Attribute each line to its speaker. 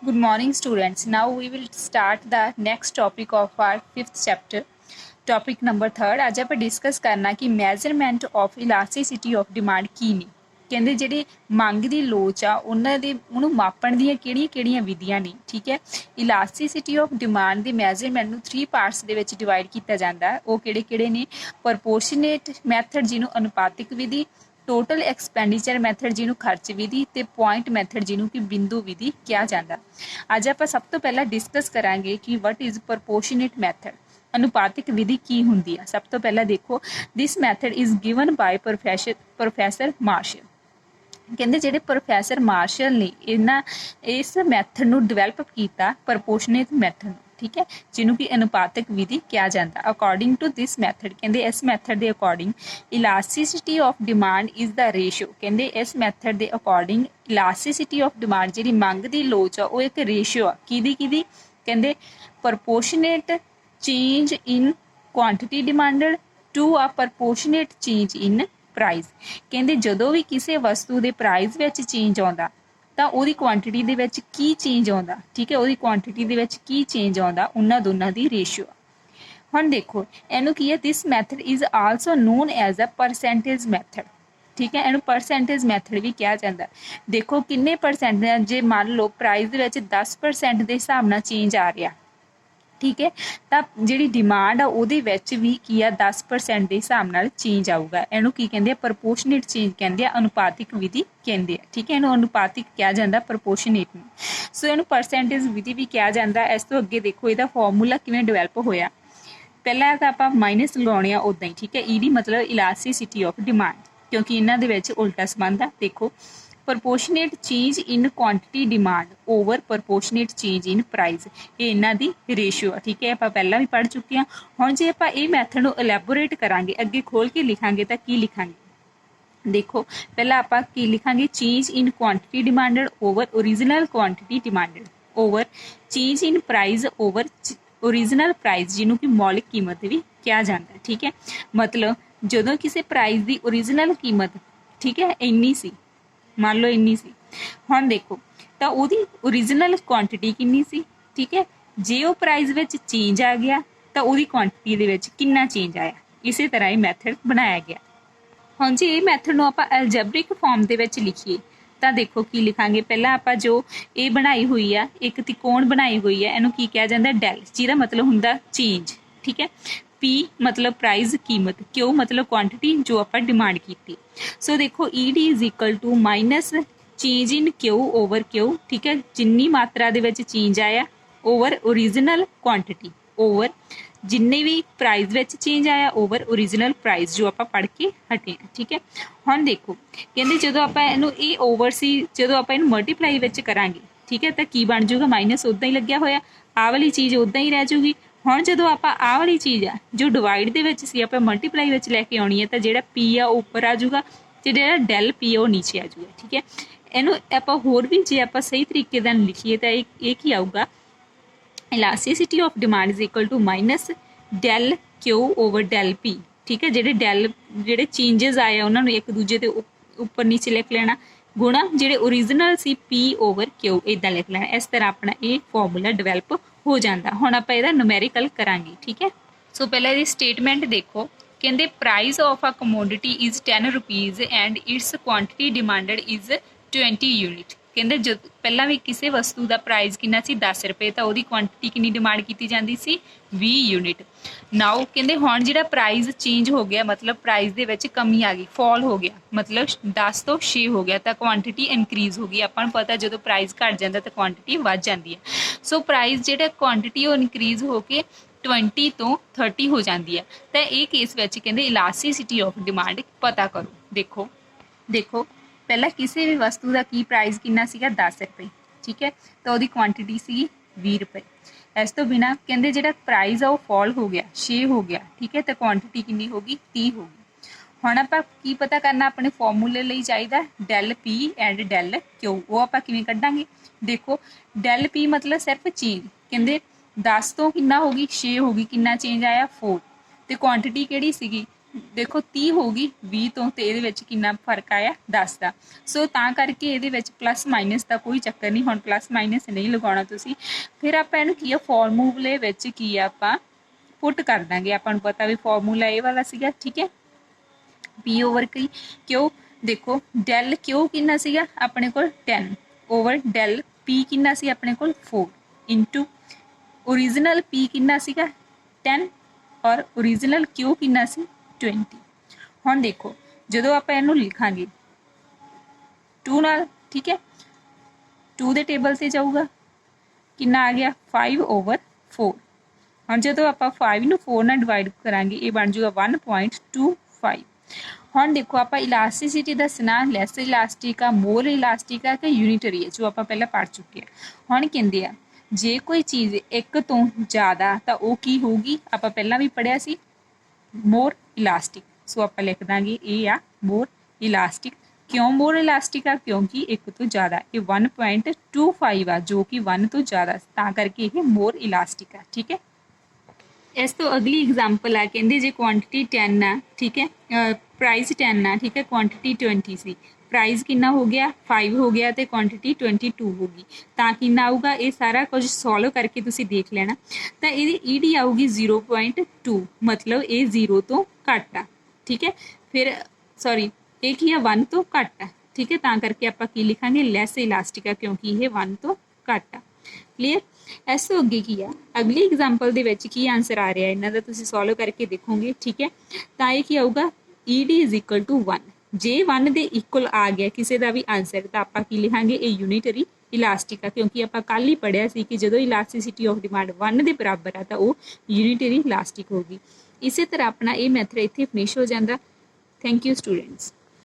Speaker 1: Good morning, students. Now we will start the next topic of our fifth chapter. Topic number 3 ਅੱਜ ਆਪਾਂ discuss ਕਰਨਾ ਕਿ measurement of elasticity of demand ਕੀ ਨੇ। ਕਹਿੰਦੇ ਜਿਹੜੇ ਮੰਗ ਦੀ ਲੋਚ ਆ ਉਹਨਾਂ ਦੇ ਉਹਨੂੰ ਮਾਪਣ ਦੀਆਂ ਕਿਹੜੀਆਂ ਵਿਧੀਆਂ ਨੇ। ਠੀਕ ਹੈ, ਇਲਾਸਟਿਸਿਟੀ ਆਫ ਡਿਮਾਂਡ ਦੀ ਮੈਜ਼ਰਮੈਂਟ ਨੂੰ 3 ਪਾਰਟਸ ਦੇ ਵਿੱਚ ਡਿਵਾਈਡ ਕੀਤਾ ਜਾਂਦਾ। ਉਹ ਕਿਹੜੇ ਨੇ? ਪ੍ਰੋਪੋਰਸ਼ਨੇਟ ਮੈਥਡ ਜਿਹਨੂੰ ਅਨੁਪਾਤਿਕ ਵਿਧੀ, टोटल एक्सपेंडिचर मैथड जिन्हों खर्च विधि ते पॉइंट मैथड जिन्हों कि बिंदु विधि कहा जाता। अज आप सब तो पहला डिस्कस करांगे कि वट इज़ प्रपोर्शनेट मैथड, अनुपातिक विधि की हुंदी है। सब तो पहला देखो, this method is given by professor Marshall. कहते जिहड़े प्रोफैसर मार्शल ने इन्हां इस मैथड नूं डिवेलप किया प्रपोर्शनेट मैथड। ठीक है, जिन्हों कि अनुपातिक विधि कहा जाता। अकॉर्डिंग टू दिस मैथड कहते इस मैथड के according elasticity of demand is the ratio. कहते इस मैथड के अकॉर्डिंग इलास्टिसिटी ऑफ डिमांड जी मंग की लोच आ वो एक रेशियो आ कि कहते proportionate change in quantity demanded to a proportionate change in price. कहते जदों भी किसी वस्तु के प्राइस में चेंज आता ਤਾਂ ਉਹਦੀ ਕੁਆਂਟੀਟੀ ਦੇ ਵਿੱਚ ਕੀ ਚੇਂਜ ਆਉਂਦਾ। ਠੀਕ ਹੈ, ਉਹਦੀ ਕੁਆਂਟੀਟੀ ਦੇ ਵਿੱਚ ਕੀ ਚੇਂਜ ਆਉਂਦਾ, ਉਹਨਾਂ ਦੋਨਾਂ ਦੀ ਰੇਸ਼ੀਓ। ਹੁਣ ਦੇਖੋ ਇਹਨੂੰ ਕੀ ਹੈ, this method is also known as a percentage method. ਠੀਕ ਹੈ, ਇਹਨੂੰ ਪਰਸੈਂਟੇਜ ਮੈਥਡ ਵੀ ਕਿਹਾ ਜਾਂਦਾ। ਦੇਖੋ ਕਿੰਨੇ ਪਰਸੈਂਟ, ਜੇ ਮੰਨ ਲਓ ਪ੍ਰਾਈਸ ਦੇ ਵਿੱਚ 10% ਦੇ ਹਿਸਾਬ ਨਾਲ ਚੇਂਜ ਆ ਰਿਹਾ, ठीक है, तो जी डिमांड आ भी की आ 10% के हिसाब नाल चेंज आऊगा। इनू की कहते हैं? प्रपोर्शनेट चेंज कहते हैं, अनुपातिक विधि कहते हैं। ठीक है, इनू अनुपातिक कहा जाता प्रपोर्शनेट में। सो इनू परसेंटेज विधि भी कहा जाता। इस तो अगे देखो इसका फॉर्मूला किवें डिवेलप होया। पहला तो आप माइनस लगाने उदा ही। ठीक है, ईडी मतलब इलास्टिसिटी ऑफ डिमांड, क्योंकि इन्हों के उल्टा संबंध है। देखो proportionate change in quantity demand over proportionate change in price, ये इन्हां दी रेशियो। ठीक है, आप पहला भी पढ़ चुके हैं। हुण जे आप ये मैथड नूं एलैबोरेट करांगे, अगे खोल के लिखांगे तो की लिखांगे? देखो पहला आप की लिखांगे, change in quantity demanded over original quantity demanded over change in price over original price, जिन्हों की मौलिक कीमत भी कहा जाता है। ठीक है, मतलब जदों किसी प्राइस की ओरिजिनल कीमत, ठीक है, इन्नी सी, मान लो इन्नी सी, हुण देखो तो उहदी ओरिजिनल क्वांटिटी किन्नी सी। ठीक है, जे वो प्राइस विच चेंज आ गया तो उहदी क्वांटिटी दे विच किन्ना चेंज आया। इस तरह ये मैथड बनाया गया। हुण जे ये मैथड नूं आपां एल्जेब्रिक फॉर्म दे विच लिखीए तो देखो की लिखांगे। पहला आपां जो ये बनाई हुई है, एक त्रिकोण बनाई हुई है, इहनूं की कहा जाता? डेल, जिहदा मतलब हुंदा चेंज। ठीक है, पी मतलब प्राइस कीमत, क्यू मतलब क्वांटिटी जो आप डिमांड की। सो देखो E D is equal to minus change in Q over Q. ठीक है, जिन्नी मात्रा दे विच चेंज आया ओवर ओरिजिनल क्वांटिटी ओवर जिन्ने भी प्राइस विच चेंज आया ओवर ओरिजिनल प्राइस जो आप पढ़ के हटे हैं। ठीक है, हुण देखो कहते जो आप ये ओवर सी जो आप मल्टीप्लाई विच करांगे, ठीक है, तो की बन जूगा? माइनस उदा ही लग्या होया, आ वाली चीज़ उदा ही रह जूगी। हुण जो आप आ वाली चीज़ आ जो डिवाइड दे विच सी आप मल्टीप्लाई विच लैके आउणी है, तो जिहड़ा पी आ उपर आ जूगा ते जिहड़ा डेल पी आ नीचे आ जूगा। ठीक है, इनू आप होर भी जे आप सही तरीके नाल लिखीए तो ये की आऊगा? Elasticity of demand is equal to minus del Q over del P. ठीक है, जिहड़े डेल जिहड़े चेंजेस आए उन्होंने एक दूजे के उपर नीचे लिख लेना, गुणा जिहड़े ओरिजिनल सी पी ओवर क्यू इदां लिख लेना। इस तरह अपना ये फॉर्मूला डिवेलप हो जाता। हुण आपां इहदा न्यूमेरिकल करांगे। ठीक है, सो पहले इहदी स्टेटमेंट देखो, कहते price of a commodity is 10 rupees and its quantity demanded is 20 unit. कहते जो पहला भी किसी वस्तु का प्राइस कितना सी 10 रुपये, तो वही क्वांटिटी कितनी डिमांड की जाती सी 20 यूनिट। नाउ कहते हुण जिहड़ा प्राइस चेंज हो गया, मतलब प्राइस दे विच कमी आ गई, फॉल हो गया, मतलब 10 तो 6 हो गया, तो क्वांटिटी इनक्रीज हो गई। आपां नूं पता जो प्राइस घट जाता तो क्वांटिटी वध जाती है। सो प्राइस जिहड़ा क्वांटिटी वो इनक्रीज होकर 20 तो 30 हो जाती है। तो ये केस में कहते इलास्टिसिटी ऑफ डिमांड पता करो। देखो देखो पहला किसी भी वस्तु का की प्राइस कितना सीगा 10 रुपये। ठीक है, तो वही क्वांटिटी सी 20 रुपये। इस तो बिना कहते जो प्राइस आ वो फॉल हो गया, 6 हो गया। ठीक है, तो क्वांटिटी कितनी होगी? 30 होगी। हुण आपां की पता करना? अपने फॉर्मूले लई चाहिदा del P and del Q. वो आपां किवें कड्डांगे? देखो डेल पी मतलब सिर्फ चेंज, कहते 10 तो कितना होगी? 6 होगी, कितना चेंज आया? 4। तो क्वांटिटी किहड़ी सीगी? देखो 30 होगी 20 तो ते ਇਹਦੇ ਵਿੱਚ ਕਿੰਨਾ ਫਰਕ ਆਇਆ 10 ਦਾ। ਸੋ ਤਾਂ ਕਰਕੇ ਇਹਦੇ ਵਿੱਚ ਪਲੱਸ ਮਾਈਨਸ ਦਾ ਕੋਈ ਚੱਕਰ ਨਹੀਂ, ਹੁਣ ਪਲੱਸ ਮਾਈਨਸ ਨਹੀਂ ਲਗਾਉਣਾ ਤੁਸੀਂ। ਫਿਰ ਆਪਾਂ ਇਹਨੂੰ ਕੀ ਆ ਫਾਰਮੂਲੇ ਵਿੱਚ ਕੀ ਆ ਆਪਾਂ ਪੁੱਟ ਕਰ ਦਾਂਗੇ। ਆਪਾਂ ਨੂੰ ਪਤਾ ਵੀ ਫਾਰਮੂਲਾ ਇਹ ਵਾਲਾ ਸੀਗਾ, ਠੀਕ ਹੈ, ਪੀ ਓਵਰ ਕਿਉ। ਦੇਖੋ ਡੈਲ ਕਿਉ ਕਿੰਨਾ ਸੀਗਾ ਆਪਣੇ ਕੋਲ 10 ਓਵਰ ਡੈਲ ਪੀ ਕਿੰਨਾ ਸੀ ਆਪਣੇ ਕੋਲ 4 ਇੰਟੂ ओरिजिनल पी किन्ना सीगा 10 और ओरिजिनल क्यू किन्ना सी 20। हुण देखो जदों आपां इहनूं लिखांगे 2 नाल, ठीक है, 2 दे टेबल से जाऊगा किन्ना आ गया 5 ओवर 4। हुण जदों आपां 5 नूं 4 नाल डिवाइड करांगे ये बन जाऊगा 1.25। हुण देखो आपां इलास्टिसिटी दसना लैस इलास्टिक आ, मोर इलास्टिक आ कि यूनिटरी है, जो आपां पहलां पढ़ चुके हैं। हुण कहंदे आ जे कोई चीज़ एक तो ज़्यादा तो वो की होगी, आप पहला भी पढ़िया सी मोर इलास्टिक। सो आप लिख देंगे ये आ मोर इलास्टिक। क्यों मोर इलास्टिक आ, क्योंकि एक तो ज़्यादा ये 1.25 आ जो कि 1 तो ज़्यादा, ता करके ये मोर इलास्टिक आ, ठीक है। इस तो अगली एग्जाम्पल आ कहते जे क्वांटिटी 10 आ, ठीक है, प्राइस 10 आ, ठीक है, क्वांटिटी 20 सी, प्राइस कितना हो गया 5 हो गया तो क्वांटिटी 22 होगी, तो कितना आऊगा ये सारा कुछ सॉल्व करके तुसी देख लेना। तो ये ईडी आऊगी 0.2, मतलब ये 0 तो घट आ, ठीक है। फिर सॉरी ये की है 1 तो घट आ, ठीक है, ता करके आप की लिखांगे लैस इलास्टिक आ क्योंकि ये 1 तो घट आ। क्लीयर। इस तो अगे की आ अगली एग्जाम्पल दे विच की आंसर आ रहा है इन्हां दा तुसीं सॉल्व करके देखोगे, ठीक है। तो ये की आऊगा ईडी इज इक्वल टू 1। जे 1 दे इक्वल आ गया किसी का भी आंसर तो आप की लिखांगे ये यूनिटरी इलास्टिक आ, क्योंकि आप कल ही पढ़िया सी कि जो इलास्टिसिटी ऑफ डिमांड 1 के बराबर आ तो वह यूनिटरी इलास्टिक होगी। इस तरह अपना ये मैथड इत्थे फिनिश हो जाता। Thank you students.